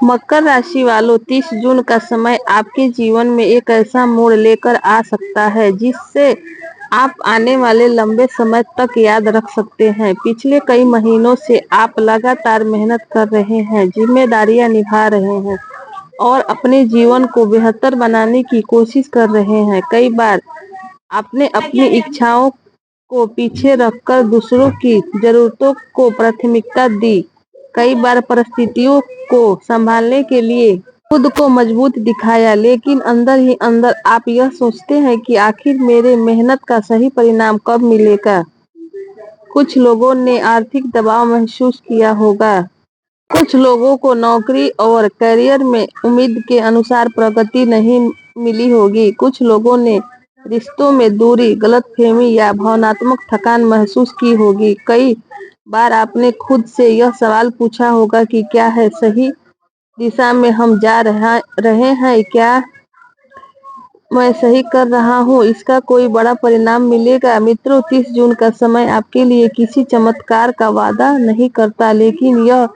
मकर राशि वालों, 30 जून का समय आपके जीवन में एक ऐसा मोड़ लेकर आ सकता है जिससे आप आने वाले लंबे समय तक याद रख सकते हैं। पिछले कई महीनों से आप लगातार मेहनत कर रहे हैं, जिम्मेदारियां निभा रहे हैं और अपने जीवन को बेहतर बनाने की कोशिश कर रहे हैं। कई बार आपने अपनी इच्छाओं को पीछे रखकर दूसरों की जरूरतों को प्राथमिकता दी। कई बार परिस्थितियों को संभालने के लिए खुद को मजबूत दिखाया, लेकिन अंदर ही अंदर आप यह सोचते हैं कि आखिर मेरे मेहनत का सही परिणाम कब मिलेगा। कुछ लोगों ने आर्थिक दबाव महसूस किया होगा। कुछ लोगों को नौकरी और करियर में उम्मीद के अनुसार प्रगति नहीं मिली होगी। कुछ लोगों ने रिश्तों में दूरी, गलतफहमी या भावनात्मक थकान महसूस की होगी। कई बार आपने खुद से यह सवाल पूछा होगा कि क्या है सही दिशा में हम जा रहे हैं, क्या मैं सही कर रहा हूँ, इसका कोई बड़ा परिणाम मिलेगा। मित्रों, 30 जून का समय आपके लिए किसी चमत्कार का वादा नहीं करता, लेकिन यह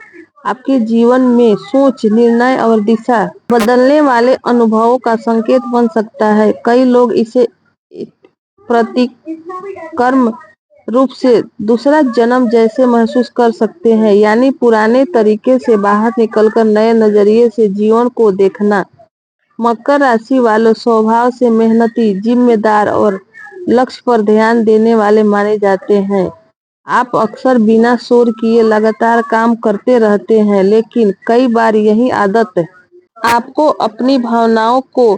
आपके जीवन में सोच, निर्णय और दिशा बदलने वाले अनुभवों का संकेत बन सकता है। कई लोग इसे प्रतिकर्म रूप से दूसरा जन्म जैसे महसूस कर सकते हैं, यानी पुराने तरीके से बाहर निकलकर नए नजरिए से जीवन को देखना। मकर राशि वालों स्वभाव से मेहनती, जिम्मेदार और लक्ष्य पर ध्यान देने वाले माने जाते हैं। आप अक्सर बिना शोर किए लगातार काम करते रहते हैं, लेकिन कई बार यही आदत आपको अपनी भावनाओं को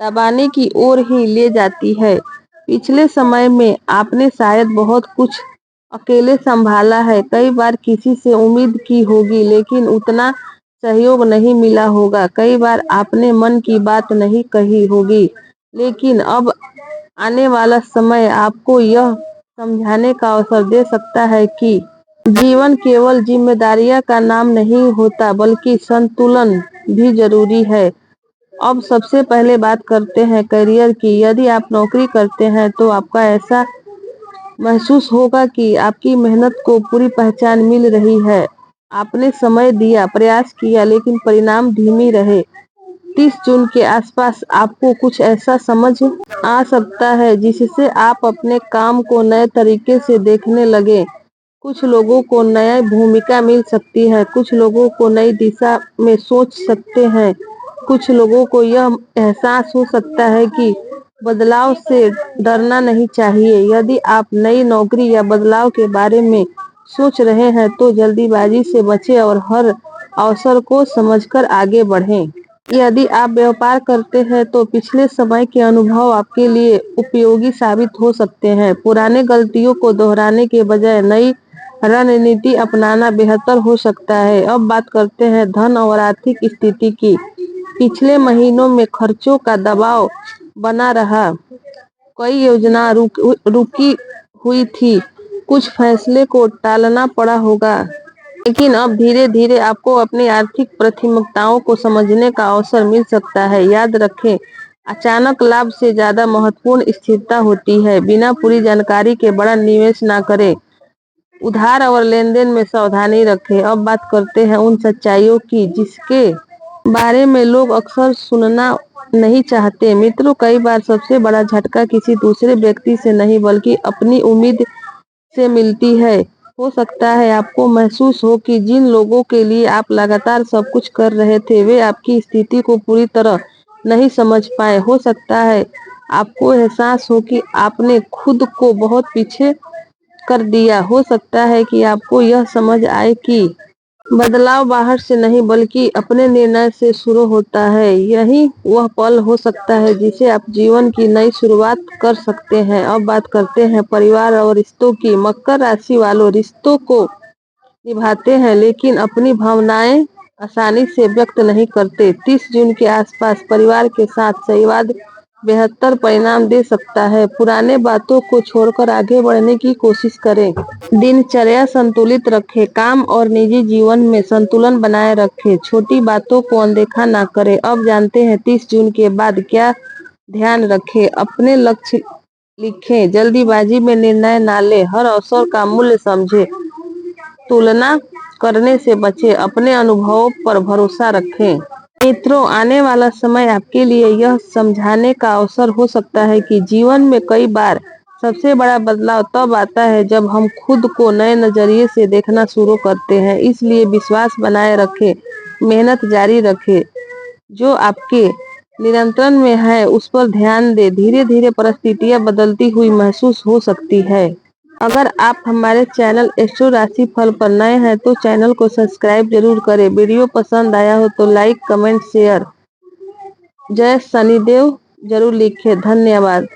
दबाने की ओर ही ले जाती है। पिछले समय में आपने शायद बहुत कुछ अकेले संभाला है। कई बार किसी से उम्मीद की होगी, लेकिन उतना सहयोग नहीं मिला होगा। कई बार आपने मन की बात नहीं कही होगी, लेकिन अब आने वाला समय आपको यह समझाने का अवसर दे सकता है कि जीवन केवल जिम्मेदारियां का नाम नहीं होता, बल्कि संतुलन भी जरूरी है। अब सबसे पहले बात करते हैं करियर की। यदि आप नौकरी करते हैं तो आपका ऐसा महसूस होगा कि आपकी मेहनत को पूरी पहचान मिल रही है। आपने समय दिया, प्रयास किया, लेकिन परिणाम धीमी रहे। 30 जून के आसपास आपको कुछ ऐसा समझ आ सकता है जिससे आप अपने काम को नए तरीके से देखने लगे। कुछ लोगों को नई भूमिका मिल सकती है, कुछ लोगों को नई दिशा में सोच सकते हैं, कुछ लोगों को यह एहसास हो सकता है कि बदलाव से डरना नहीं चाहिए। यदि आप नई नौकरी या बदलाव के बारे में सोच रहे हैं तो जल्दीबाजी से बचें और हर अवसर को समझकर आगे बढ़ें। यदि आप व्यापार करते हैं तो पिछले समय के अनुभव आपके लिए उपयोगी साबित हो सकते हैं। पुराने गलतियों को दोहराने के बजाय नई रणनीति अपनाना बेहतर हो सकता है। अब बात करते हैं धन और आर्थिक स्थिति की। पिछले महीनों में खर्चों का दबाव बना रहा। कई योजना रुकी हुई थी, कुछ फैसले को टालना पड़ा होगा, लेकिन अब धीरे धीरे आपको अपनी आर्थिक प्राथमिकताओं को समझने का अवसर मिल सकता है। याद रखें, अचानक लाभ से ज्यादा महत्वपूर्ण स्थिरता होती है। बिना पूरी जानकारी के बड़ा निवेश ना करें। उधार और लेनदेन में सावधानी रखें। अब बात करते हैं उन सच्चाइयों की जिसके बारे में लोग अक्सर सुनना नहीं चाहते। मित्रों, कई बार सबसे बड़ा झटका किसी दूसरे व्यक्ति से नहीं बल्कि अपनी उम्मीद से मिलती है। हो सकता है आपको महसूस हो कि जिन लोगों के लिए आप लगातार सब कुछ कर रहे थे वे आपकी स्थिति को पूरी तरह नहीं समझ पाए। हो सकता है आपको एहसास हो कि आपने खुद को बहुत पीछे कर दिया। हो सकता है कि आपको यह समझ आए कि बदलाव बाहर से नहीं बल्कि अपने निर्णय से शुरू होता है। यही वह पल हो सकता है जिसे आप जीवन की नई शुरुआत कर सकते हैं। अब बात करते हैं परिवार और रिश्तों की। मकर राशि वालों, रिश्तों को निभाते हैं लेकिन अपनी भावनाएं आसानी से व्यक्त नहीं करते। 30 जून के आसपास परिवार के साथ संवाद बेहतर परिणाम दे सकता है। पुराने बातों को छोड़कर आगे बढ़ने की कोशिश करें। दिनचर्या संतुलित रखें। काम और निजी जीवन में संतुलन बनाए रखें। छोटी बातों को अनदेखा ना करें। अब जानते हैं 30 जून के बाद क्या ध्यान रखें। अपने लक्ष्य लिखें, जल्दीबाजी में निर्णय ना लें, हर अवसर का मूल्य समझें। तुलना करने से बचें, अपने अनुभवों पर भरोसा रखें। मित्रों, आने वाला समय आपके लिए यह समझाने का अवसर हो सकता है कि जीवन में कई बार सबसे बड़ा बदलाव तब आता है जब हम खुद को नए नजरिए से देखना शुरू करते हैं। इसलिए विश्वास बनाए रखें, मेहनत जारी रखें। जो आपके नियंत्रण में है उस पर ध्यान दें। धीरे धीरे परिस्थितियां बदलती हुई महसूस हो सकती है। अगर आप हमारे चैनल एस्ट्रो राशि फल पर नए हैं तो चैनल को सब्सक्राइब जरूर करें। वीडियो पसंद आया हो तो लाइक, कमेंट, शेयर। जय शनिदेव जरूर लिखें। धन्यवाद।